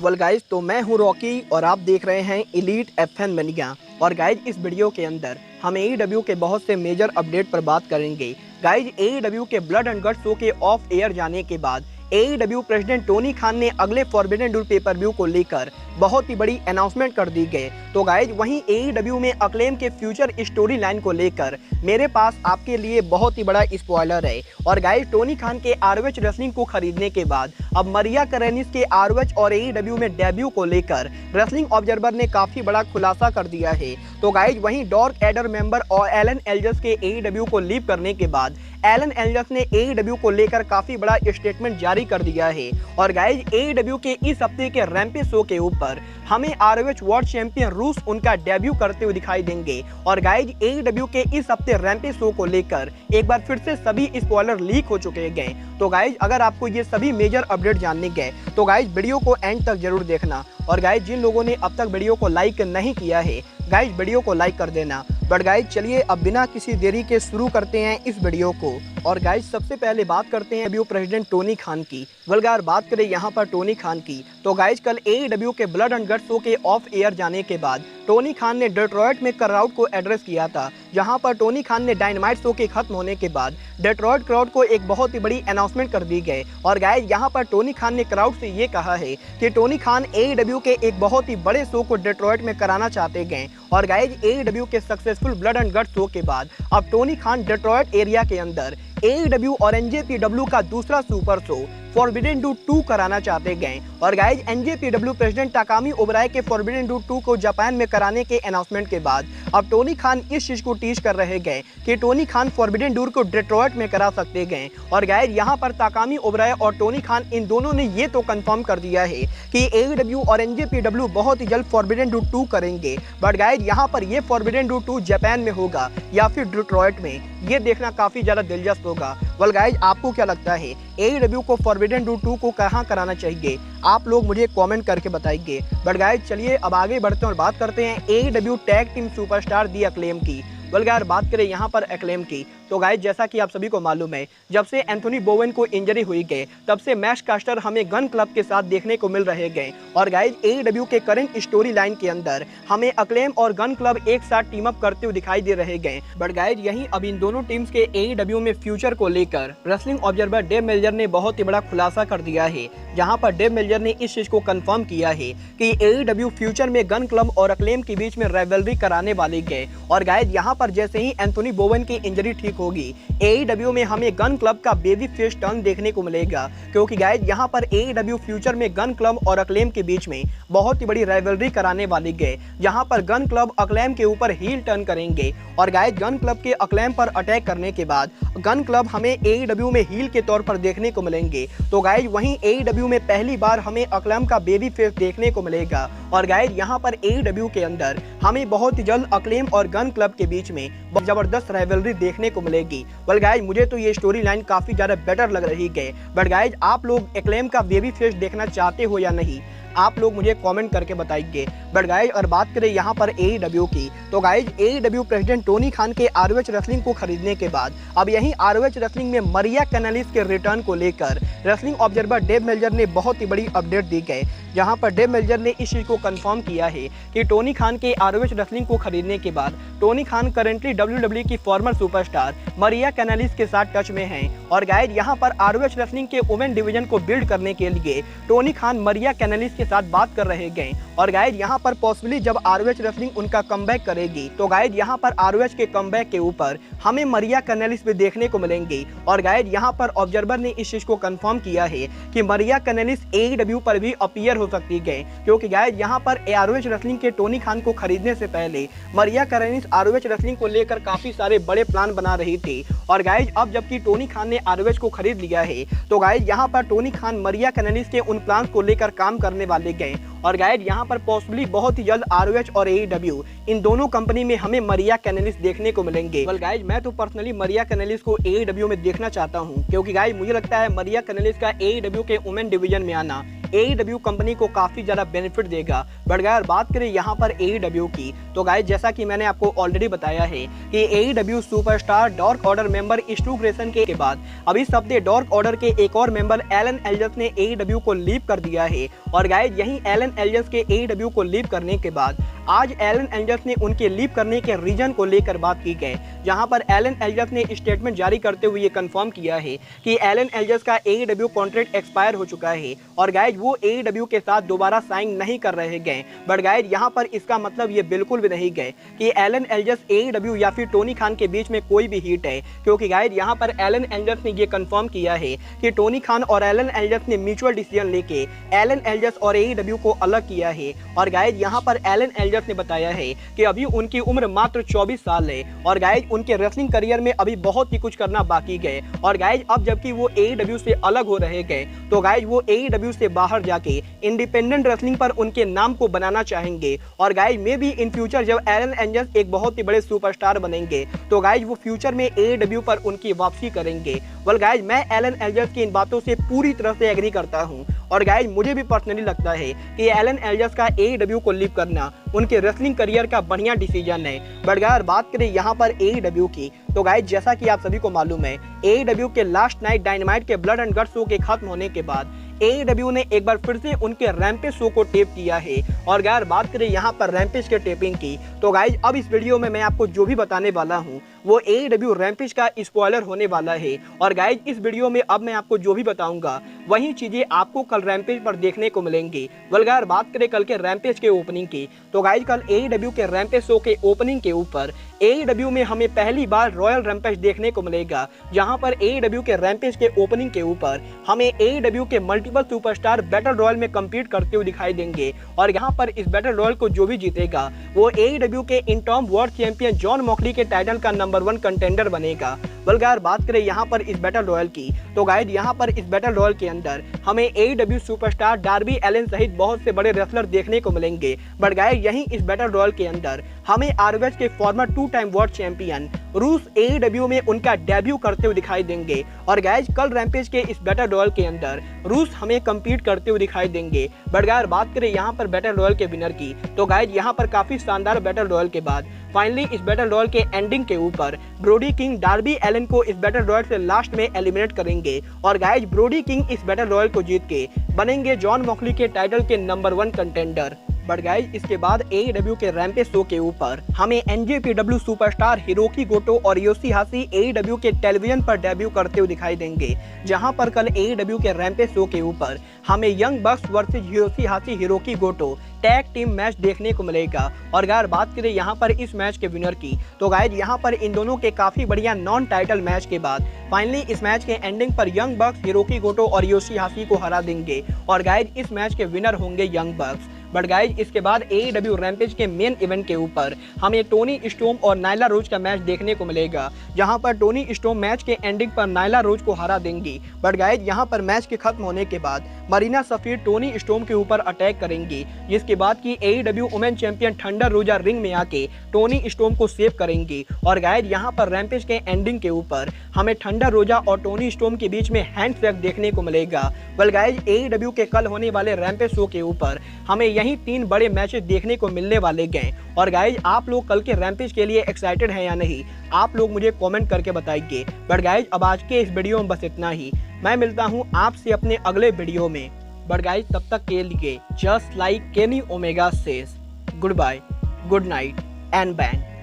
Well guys, तो मैं हूं रॉकी और आप देख रहे हैं एलीट एफएन मनिया। और गाइज, इस वीडियो के अंदर हम एईडब्ल्यू के बहुत से मेजर अपडेट पर बात करेंगे। गाइज, एईडब्ल्यू के ब्लड एंड गट्स शो के ऑफ एयर जाने के बाद एईडब्ल्यू प्रेसिडेंट टोनी खान ने अगले फॉरबिडन डूर पेपर व्यू को लेकर बहुत ही बड़ी अनाउंसमेंट कर दी गई। तो गाइज, वहीं एईडब्ल्यू में अक्लेम के फ्यूचर स्टोरी लाइन को लेकर मेरे पास आपके लिए बहुत ही बड़ा स्पॉइलर है। और गाइज, टोनी खान के आरओएच रेसलिंग को खरीदने के बाद अब मरिया कैनेलिस के आरओएच और एईडब्ल्यू में डेब्यू को लेकर रेसलिंग ऑब्जर्वर ने काफी बड़ा खुलासा कर दिया है। तो गाइज, वहीं डॉर्क एडर मेंबर और एलन एल्जस के एईडब्ल्यू को लीव करने के बाद एलन एल्जस ने एईडब्ल्यू को लेकर काफी बड़ा स्टेटमेंट जारी कर दिया है। और गाइज, एईडब्ल्यू के इस हफ्ते के रैम्पेज शो के ऊपर हमें आरओएच वर्ल्ड चैंपियन रूस उनका डेब्यू करते हुए दिखाई देंगे। और गाइज, एईडब्ल्यू के इस हफ्ते रैम्पेज शो को लेकर एक बार फिर से सभी स्पॉइलर लीक हो चुके हैं। तो गाइज, अगर आपको ये सभी मेजर अपडेट जानने गए तो गाइज वीडियो को एंड तक जरूर देखना। और गाइज, जिन लोगों ने अब तक वीडियो को लाइक नहीं किया है गाइज, वीडियो को लाइक कर देना। बट गाइज, चलिए अब बिना किसी देरी के शुरू करते हैं इस वीडियो को। और गाइज, सबसे पहले बात करते हैं एईडब्ल्यू प्रेसिडेंट टोनी खान की। वलगार बात करें यहाँ पर टोनी खान की, तो गाइज कल एईडब्ल्यू के ब्लड एंड गट्स शो के ऑफ एयर जाने के बाद टोनी खान ने डेट्रॉयट में क्राउड को एड्रेस किया था, जहां पर टोनी खान ने डायनामाइट शो के खत्म होने के बाद डेट्रॉयट क्राउड को एक बहुत ही बड़ी अनाउंसमेंट कर दी गई। और गाइज, यहां पर टोनी खान ने क्राउड से ये कहा है कि टोनी खान एईडब्ल्यू के एक बहुत ही बड़े शो को डेट्रॉयट में कराना चाहते गए। और गाइज, एईडब्ल्यू के successful blood and guts show के बाद अब टोनी खान डेट्रॉयट एरिया के अंदर एईडब्ल्यू और एनजेपीडब्ल्यू का दूसरा सुपर शो फॉरबिडन डूर 2 कराना चाहते गए। और गाइज, एनजेपीडब्ल्यू प्रेसिडेंट ताकामी ओबराय के फॉरबिडन डूर 2 को जापान में कराने के अनाउंसमेंट के बाद अब टोनी खान इस चीज को टीच कर रहे गए कि टोनी खान फॉरबिडन डूर को डेट्रॉयट में करा सकते गए। और गाइज, यहाँ पर ताकामी ओबराय और टोनी खान इन दोनों ने ये तो कंफर्म कर दिया है कि एईडब्ल्यू और एनजेपीडब्ल्यू बहुत ही जल्द फॉरबिडन डूर 2 करेंगे। बट गाइज, यहाँ पर ये फॉरबिडन डूर 2 जापान में होगा या फिर डेट्रॉयट में, ये देखना काफी ज्यादा दिलचस्प होगा। वेल गाइज, आपको क्या लगता है एईडब्ल्यू को फॉरबिडन डूर 2 को कहां कराना चाहिए? आप लोग मुझे कमेंट करके बताइए। बट गाइज, चलिए अब आगे बढ़ते हैं और बात करते हैं एईडब्ल्यू टैग टीम सुपरस्टार दी अक्लेम की। वेल गाइज, बात करें यहाँ पर अक्लेम की, तो गाइज जैसा कि आप सभी को मालूम है, जब से एंथोनी बोवेन को इंजरी हुई गई तब से मैश कास्टर हमें गन क्लब के साथ देखने को मिल रहे गए। और गाइज, एईडब्ल्यू के करंट स्टोरी लाइन के अंदर हमें अक्लेम और गन क्लब एक साथ टीम अप करते हुए दिखाई दे रहे गए। बट गाइज, यहीं अब इन दोनों टीम्स के एईडब्ल्यू में फ्यूचर को लेकर रेसलिंग ऑब्जर्वर डेव मेल्जर ने बहुत ही बड़ा खुलासा कर दिया है, जहां पर डेव मेल्जर ने इस चीज को कंफर्म किया है कि एईडब्ल्यू फ्यूचर में गन क्लब और अक्लेम के बीच में राइवलरी कराने वाले गए। और गाइज, यहाँ पर जैसे ही एंथोनी बोवेन की इंजरी ठीक होगी, एईडब्ल्यू में हमें गन क्लब का बेबी फेस टर्न देखने को मिलेगा। क्योंकि गाइज, यहाँ पर एईडब्ल्यू फ्यूचर में गन क्लब और अक्लेम के बीच में बहुत ही बड़ी राइवलरी कराने वाली गए, जहां पर गन क्लब अक्लेम के ऊपर हील टर्न करेंगे। और गाइज, गन क्लब के अक्लेम पर अटैक करने के बाद गन क्लब हमें एईडब्ल्यू में हील के तौर पर देखने को मिलेंगे। तो गाइज, वहीं एईडब्ल्यू में पहली बार हमें अक्लेम का बेबी फेस देखने को मिलेगा। और गाइज, यहाँ पर एईडब्ल्यू के अंदर हमें बहुत ही जल्द अक्लेम और गन क्लब के बीच में जबरदस्त राइवलरी देखने को मिलेगी। वेल गाइज, मुझे तो ये स्टोरी लाइन काफी ज्यादा बेटर लग रही है। बट गाइज, आप लोग अक्लेम का बेबी फेस देखना चाहते हो या नहीं, आप लोग मुझे कमेंट करके बताइए। बट गाइज, और बात करें यहाँ पर एईडब्ल्यू की, तो guys, AEW president Tony Khan के आरओएच रेसलिंग को खरीदने के बाद अब यहीं आरओएच रेसलिंग में मरिया कैनेलिस के रिटर्न को लेकर रेसलिंग ऑब्जर्वर डेव मेल्जर ने बहुत ही बड़ी अपडेट दी गई, जहां पर डेव मेल्जर ने इस चीज को कंफर्म किया है कि टोनी खान के आरओएच रेसलिंग को खरीदने के बाद टोनी खान करेंटली डब्ल्यूडब्ल्यूई की फॉर्मर सुपरस्टार मरिया कैनेलिस के साथ टच में हैं। और गाइज, यहाँ पर आरओएच रेसलिंग के वुमेन डिवीजन को बिल्ड करने के लिए टोनी खान मरिया कैनेलिस के साथ बात कर रहे गए। और गाइज, यहाँ पर पॉसिबली जब आरओएच रेसलिंग उनका कमबैक करेगी, तो गाइज, यहाँ पर आरओएच के कमबैक के ऊपर हमें मरिया कैनेलिस भी देखने को मिलेंगे। और गाइज, यहाँ पर ऑब्जर्वर ने इस चीज को कंफर्म किया है कि मरिया कैनेलिस एईडब्ल्यू पर भी अपीयर हो सकती है। क्योंकि गाइज, यहाँ पर आरओएच रेसलिंग के टोनी खान को खरीदने से पहले मरिया कैनेलिस आरओएच रेसलिंग को लेकर काफी सारे बड़े प्लान बना रही थी। और गाइज, अब जबकि टोनी खान ने आरओएच को खरीद लिया है, तो गाइज, यहाँ पर टोनी खान मरिया कैनेलिस के उन प्लान को लेकर काम करने वाले गए। और गाइज, यहाँ पर पॉसिबली बहुत ही जल्द आरओएच और एईडब्ल्यू इन दोनों कंपनी में हमें मरिया कैनेलिस देखने को मिलेंगे। वेल गाइज, मैं तो पर्सनली मरिया कैनेलिस को एईडब्ल्यू में देखना चाहता हूँ, क्योंकि गाइज, मुझे लगता है मरिया कैनेलिस का एईडब्ल्यू के वुमेन डिवीजन में आना AEW कंपनी को काफी ज्यादा बेनिफिट देगा। बट अगर बात करें यहाँ पर AEW की, तो गाइस जैसा कि मैंने आपको ऑलरेडी बताया है कि AEW superstar Dark Order member Stu Grayson के बाद अभी इस हफ्ते डार्क ऑर्डर के एक और मेंबर एलन एलियस ने AEW को लीव कर दिया है। और गाइस यही एलन एलियस के AEW को लीव करने के बाद आज एलन एलियस ने उनके लीव करने के रीजन को लेकर बात की गई, जहां पर एलन एलियस ने स्टेटमेंट जारी करते हुए ये कंफर्म किया है कि एलन एलियस का AEW कॉन्ट्रैक्ट एक्सपायर हो चुका है और गाइस वो AEW के साथ दोबारा साइन नहीं कर रहे गए। बट गाइस यहां पर इसका मतलब ये बिल्कुल भी नहीं गए कि एलन एलियस AEW या फिर टोनी खान के बीच में कोई भी हीट है, क्योंकि गाइस यहां पर एलन एलियस ने ये कंफर्म किया है कि टोनी खान और एलन एलियस ने म्यूचुअल डिसीजन लेके एलन एलियस और AEW को अलग किया है। और गाइस यहां पर एलन एलियस ने बताया है कि अभी उनकी उम्र मात्र 24 साल है और गाइस उनके रेसलिंग करियर में अभी बहुत ही कुछ करना बाकी गए। और गाइस अब जबकि वो AEW से अलग हो रहे गए तो गाइस वो AEW से बाहर जाके इंडिपेंडेंट रेसलिंग पर उनके नाम को बनाना चाहेंगे। और गाइस मे भी इन फ्यूचर जब एलन एलियस एक बहुत ही बड़े सुपरस्टार बनेंगे तो गाइस वो फ्यूचर में AEW पर उनकी वापसी करेंगे। वेल गाइस मैं एलन एलियस की इन बातों से पूरी तरह से एग्री करता हूं और गाइस मुझे भी पर्सनली लगता है कि एलन एलियस का AEW को लीव करना उनके रेसलिंग करियर का बढ़िया डिसीजन है। बट अगर बात करें यहाँ पर AEW की, तो गाइस जैसा कि आप सभी को मालूम है AEW के लास्ट नाइट डायनामाइट के ब्लड एंड गट्स शो के खत्म होने के बाद AEW ने एक बार फिर से उनके रैम्पेज शो को टेप किया है। और अगर बात करें यहाँ पर रैम्पेज के टेपिंग की, तो गाइस अब इस वीडियो में मैं आपको जो भी बताने वाला हूँ वो AEW रैम्पेज का स्पॉइलर होने वाला है। और गाइस इस वीडियो में अब मैं आपको जो भी बताऊंगा वही चीजें आपको कल रैम्पेज पर देखने को मिलेंगी। अगर बात करें कल के रैम्पेज के ओपनिंग की, तो गाइस कल AEW के रैम्पेज शो के ओपनिंग के ऊपर AEW में हमें पहली बार रॉयल रैम्पेज देखने को मिलेगा, जहां पर AEW के रैम्पेज के ओपनिंग के ऊपर हमें AEW के मल्टीपल सुपरस्टार बैटल रॉयल में कम्पीट करते हुए दिखाई देंगे। और यहां पर इस बैटल रॉयल को जो भी जीतेगा वो AEW के इंटॉम वर्ल्ड चैंपियन जॉन मॉक्सली के टाइटल का नंबर 1 कंटेंडर बनेगा। अगर बात करें यहाँ पर इस बैटल रॉयल की, तो गाइस यहाँ पर इस बैटल रॉयल के अंदर हमें AEW सुपरस्टार डार्बी एलन सहित बहुत से बड़े रेसलर देखने को मिलेंगे। बट गाइस यहीं इस बैटल रॉयल के अंदर हमें ROH के फॉर्मर 2 टाइम वर्ल्ड चैंपियन रूस AEW में उनका डेब्यू करते हुए दिखाई देंगे। और गाइस कल रैम्पेज के इस बैटल रॉयल के अंदर रूस हमें कम्पीट करते हुए दिखाई देंगे। बट अगर बात करें यहाँ पर बैटल रॉयल के विनर की, तो गाइस यहाँ पर काफी शानदार बैटल रॉयल के बाद फाइनली इस बैटल रॉयल के एंडिंग के ऊपर ब्रोडी किंग डार्बी एलन को इस बैटल रॉयल से लास्ट में एलिमिनेट करेंगे। और गाइस ब्रोडी किंग इस बैटल रॉयल को जीत के बनेंगे जॉन मॉक्सली के टाइटल के नंबर 1 कंटेंडर। बट गाइस इसके बाद AEW के रैम्पेज शो के ऊपर हमें NJPW सुपरस्टार हिरोकी गोटो और योशीहाशी AEW के टेलीविजन पर डेब्यू करते हुए दिखाई देंगे, जहां पर कल AEW के रैम्पेज शो के ऊपर हमें यंग बक्स वर्सेस योशीहाशी हिरोकी गोटो टैग टीम मैच देखने को मिलेगा। और अगर बात करें यहाँ पर इस मैच के विनर की, तो गाइस यहाँ पर इन दोनों के काफी बढ़िया नॉन टाइटल मैच के बाद फाइनली इस मैच के एंडिंग पर यंग बक्स हिरोकी गोटो और योशीहाशी को हरा देंगे। और गाइस इस मैच के विनर होंगे यंग बक्स। बट गाइस इसके बाद AEW रैम्पेज के मेन इवेंट के ऊपर हमें टोनी स्टोम और नाइला रोज का मैच देखने को मिलेगा, जहां पर टोनी स्टोम मैच के एंडिंग पर नाइला रोज को हरा देंगी। बट गाइस यहां पर मैच के खत्म होने के बाद मरीना सफीर टोनी स्टोम के ऊपर अटैक करेंगी, जिसके बाद की AEW वुमेन चैंपियन थंडर रोजा रिंग में आके टोनी स्टोम को सेव करेंगी। और गाइस यहां पर रैम्पेज के एंडिंग के ऊपर हमें थंडर रोजा और टोनी स्टोम के बीच में हैंडशेक देखने को मिलेगा। वेल गाइस AEW के कल होने वाले रैम्पेज शो के ऊपर हमें यही 3 बड़े मैचेस देखने को मिलने वाले गए। और गाइस आप लोग कल के रैम्पेज के लिए एक्साइटेड हैं या नहीं, आप लोग मुझे कमेंट करके बताइए। बट गाइस अब आज के इस वीडियो में बस इतना ही। मैं मिलता हूं आपसे अपने अगले वीडियो में। बट गाइस तब तक के लिए just like Kenny Omega says, goodbye, good night and bang.